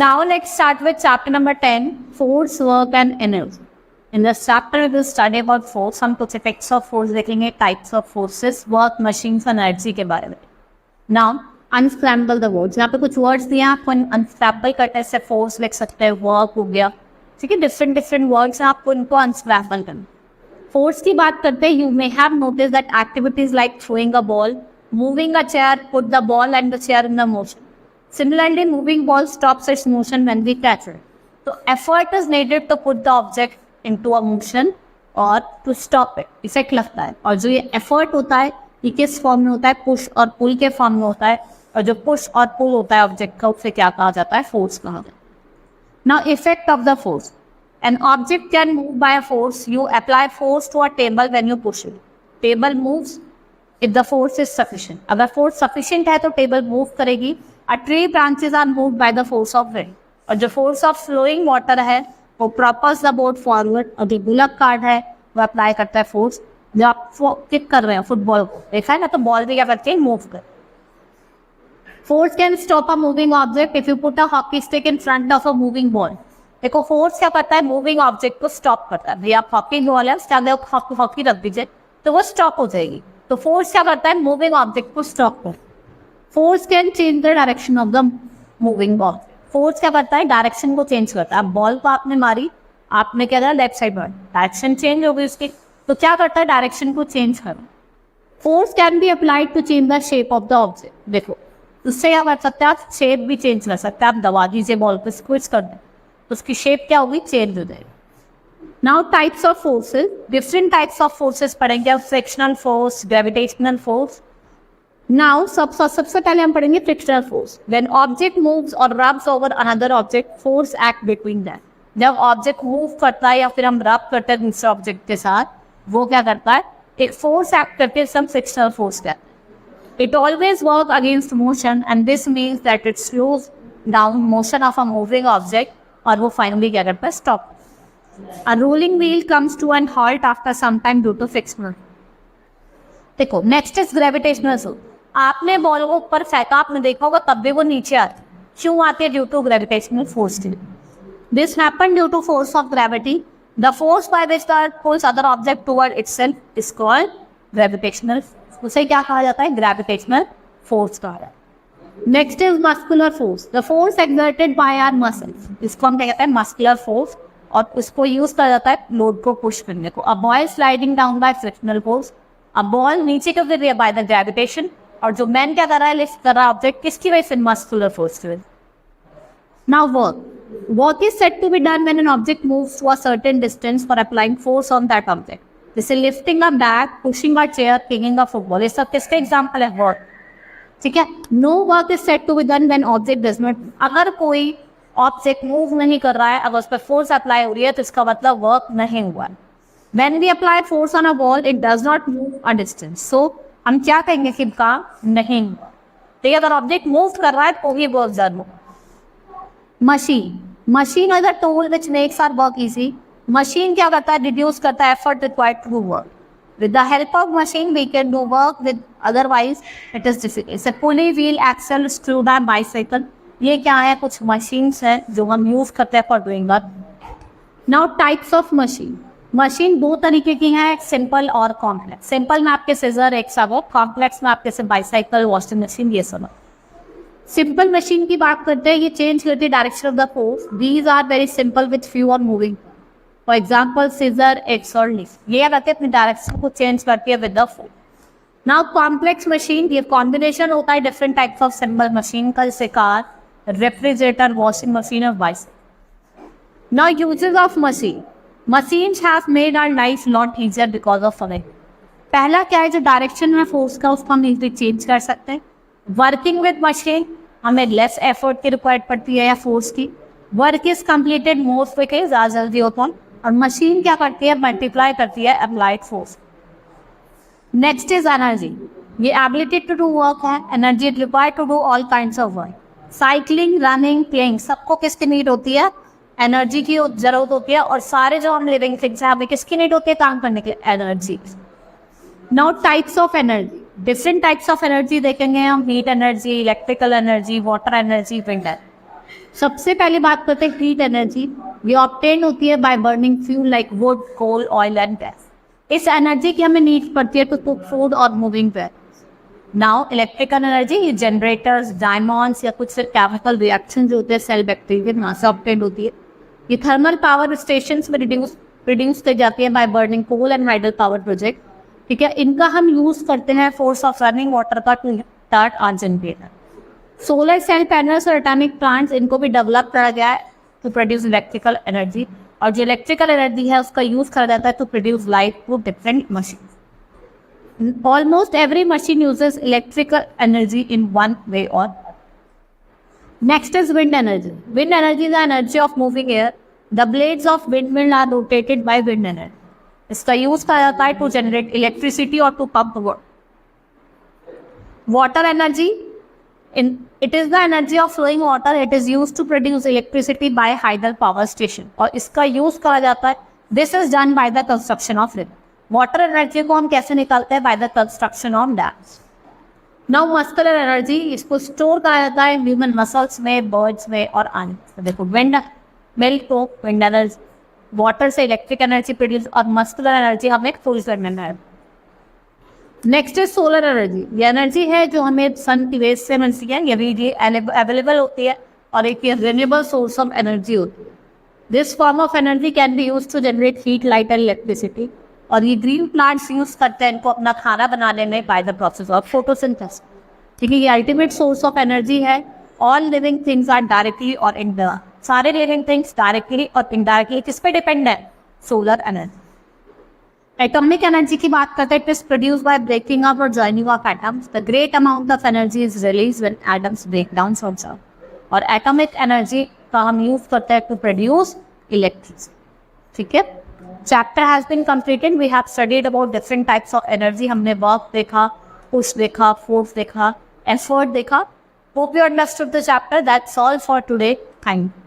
Now let's start with chapter number 10, force, work and energy. In this chapter we will study about force. हम कुछ effects of force देखेंगे, types of forces, work, machines, energy के बारे में. Now unscramble the words. यहाँ पे कुछ words दिए हैं, आपको unscramble करने से force लिख सकते हैं, work हो गया, ठीक है. different words हैं, आपको इनको unscramble करना. Force की बात करते हैं, you may have noticed that activities like throwing a ball, moving a chair, put the ball and the chair in the motion. Similarly, moving ball stops its motion when we catch it. So effort is needed to put the object into a motion और to stop it. Effect लगता है. और जो ये effort होता है ये किस फॉर्म में होता है? पुश और पुल के फॉर्म में होता है. और जो पुश और पुल होता है ऑब्जेक्ट का, उसे क्या कहा जाता है? फोर्स कहा जाता है. Now effect of the force. An object can move by a force. You apply force to a table when you push it. Table moves if the force is sufficient. अगर फोर्स sufficient है तो table move करेगी. A tree branches are moved by the force of wind. और जो force of flowing water है वो propels the boat forward. और जो बुलक कार्ड है वो अप्लाई करता है फोर्स. जब आप किक कर रहे हैं फुटबॉल को, देखा है ना, तो बॉल भी क्या करते हैं? मूव कर. Force can stop a moving object if you put a hockey stick in front of a moving ball. देखो फोर्स क्या करता है? मूविंग ऑब्जेक्ट को स्टॉप करता है. भैया आप हॉकी बॉल है, उसके आगे हॉकी रख दीजिए तो वो स्टॉप हो जाएगी. तो फोर्स क्या करता है? मूविंग ऑब्जेक्ट को स्टॉप करता है. Force can change the direction of the moving ball. Force क्या करता है? डायरेक्शन को चेंज करता है. अब बॉल को आपने मारी, आपने क्या करा? लेफ्ट साइड में, डायरेक्शन चेंज हो गई उसकी. तो क्या करता है? डायरेक्शन को चेंज कर. Force can be applied to change the shape of the object. देखो उससे क्या कर सकते हैं? आप शेप भी चेंज कर सकते हैं. आप दबा दीजिए बॉल को, स्क्विज कर दें, उसकी शेप क्या होगी? चेंज हो जाएगी. Now types of forces. Different types of forces पढ़ेंगे. Frictional force, gravitational force. Now सबसे पहले हम पढ़ेंगे frictional force. When object moves और rubs over another object, force act between that. जब ऑब्जेक्ट मूव करता है या फिर हम रब करते हैं दूसरे ऑब्जेक्ट के साथ, वो क्या करता है? एक फोर्स एक्ट करके हम फ्रिक्शनल फोर्स कहते हैं. It always work against motion and this means that it slows down motion of a moving object और वो फाइनली क्या करता है? Stop. A rolling wheel comes to an halt after some time due to frictional. देखो next is gravitational force. आपने ball को ऊपर फेंका, आपने देखा होगा तब भी वो नीचे आती. क्यों आती है? Due to gravitational force. This happen due to force of gravity. The force by which the earth pulls other object toward itself is called gravitational. उसे क्या कहा जाता है? ग्रेविटेशनल फोर्स कहा जाता है. Next is muscular force. The force exerted by our muscles. इसको हम क्या कहते हैं? Muscular force. और उसको यूज करा जाता है लोड को पुश करने को. A boy sliding down by frictional force. अब बॉल नीचे क्यों गिर रही है? By the gravitation. और जो मैन क्या कर रहा है? लिफ्ट कर रहा है ऑब्जेक्ट. किसकी वजह से? मस्कुलर फोर्स की वजह. Now work is said to be done when an object moves to a certain distance for applying force on that object. जैसे lifting a bag, pushing a chair, kicking a football. ये सब किसका example है? Work. ठीक है. No work is said to be done when object does not. अगर कोई object move नहीं कर रहा है, अगर उस पर फोर्स अप्लाई हो रही है, तो इसका मतलब वर्क नहीं हुआ. When we apply force on a ball, it does not move a distance. So हम क्या कहेंगे कि काम नहीं हुआ. तो अगर ऑब्जेक्ट मूव कर रहा है तो ही वर्क डन हो. Machine is a tool which makes our work easy. Machine क्या करता है? रिड्यूस करता है effort required to do work. With the help of machine we can do work with otherwise it is difficult. जैसे pulley, wheel, axle, screw drive, bicycle. ये क्या है? कुछ मशीन्स हैं जो हम यूज करते हैं for doing work. Now types of machine. Machine दो तरीके की हैं, सिंपल और कॉम्प्लेक्स. सिंपल में आपके सीजर, एक सागो. कॉम्प्लेक्स में आपके से बाइसाइकिल, वॉशिंग मशीन, ये सब. सिंपल मशीन की बात करते हैं, ये चेंज करती है direction of the force. These are very simple with few or moving. For example scissor, axe और लिफ्ट. ये रहते हैं अपनी डायरेक्शन को चेंज करती है with the force. Now complex machine, ये कॉम्बिनेशन होता है different types of simple machine का, जैसे कार, रेफ्रिजरेटर, वॉशिंग मशीन और bicycle. Now uses of machine. Machines have made our life lot easier because of it. पहला क्या है? जो डायरेक्शन है फोर्स का उसको हम इजीली चेंज कर सकते हैं. वर्किंग विद मशीन हमें लेस एफर्ट की रिक्वायर्ड पड़ती है या फोर्स की. Work is completed more quickly, ज़्यादा जल्दी होता है. और मशीन क्या करती है? मल्टीप्लाई करती है applied force. Next is energy. ये एबिलिटी टू डू वर्क है. Energy required to do all kinds of work. Cycling, running, playing, सबको किसकी नीड होती है? एनर्जी की जरूरत होती है. और सारे जो हम लिविंग थिंग्स हैं हमें किसकी नीड होती है काम करने के लिए? Energy. Now types of energy. Different types of energy देखेंगे हम. Heat energy, electrical energy, water energy, wind energy. सबसे पहली बात करते हैं हीट एनर्जी। ये ऑब्टेन होती है by burning fuel like wood, coal, oil and gas. इस एनर्जी की हमें नीड पड़ती है टू कुक फूड और moving vehicles. Now electrical energy, ये जनरेटर्स, डायमंड्स या कुछ केमिकल रिएक्शन जो होते हैं सेल बैक्टीरिया वहाँ से ऑब्टेन होती है। ये थर्मल पावर स्टेशन में रिड्यूस की जाती है by burning coal and hydel power project. ठीक है, इनका हम यूज करते हैं फोर्स ऑफ रनिंग वाटर का to start our generator. Solar cell panels और एटॉमिक प्लांट्स, इनको भी डेवलप करा गया है टू प्रोड्यूस इलेक्ट्रिकल एनर्जी, और जो इलेक्ट्रिकल एनर्जी है उसका यूज करा जाता है to produce light through different machine. Almost every machine uses electrical energy in one way और next is wind energy. Wind energy is the energy of moving air. The blades of windmill are rotated by wind energy. इसका use करा जाता है to generate electricity और to pump water energy. It is the energy of flowing water. It is used to produce electricity by hydel power station. और इसका use करा जाता है, this is done by the construction of river. Water energy को हम कैसे निकालते हैं? by the construction of dams. Now muscular energy, इसको स्टोर करा जाता है ह्यूमन मसल्स में, बर्ड्स में और एनिमल्स में। देखो विंड मिल को विंड एनर्जी, वाटर से इलेक्ट्रिक एनर्जी प्रोड्यूस, और मस्कुलर एनर्जी हमें फुल करना है। Next is solar energy. ये एनर्जी है जो हमें सन की रेज से मिलती है, ये अवेलेबल होती है और एक रिन्यूएबल सोर्स ऑफ एनर्जी होती है। This form of energy can be use to generate heat, light and electricity. और ये ग्रीन प्लांट्स यूज करते हैं इनको अपना खाना बनाने में by the process of photosynthesis. ठीक है, ये अल्टीमेट सोर्स ऑफ एनर्जी है। All living things are directly और इनडायरेक्टली, सारे लिविंग थिंग्स डायरेक्टली और इनडायरेक्टली किस पे डिपेंड है? Solar energy. एटॉमिक एनर्जी की बात करते हैं, it is produce by breaking up और joining of atoms. The great amount of energy is release when atoms break down also. और एटॉमिक एनर्जी का हम यूज करते हैं टू प्रोड्यूस इलेक्ट्रिसिटी। ठीक है, chapter has been completed. We have studied about different types of energy. हमने work देखा, push देखा, फोर्स देखा, एफर्ट देखा। Hope you understood the chapter. That's all for today. Thank you.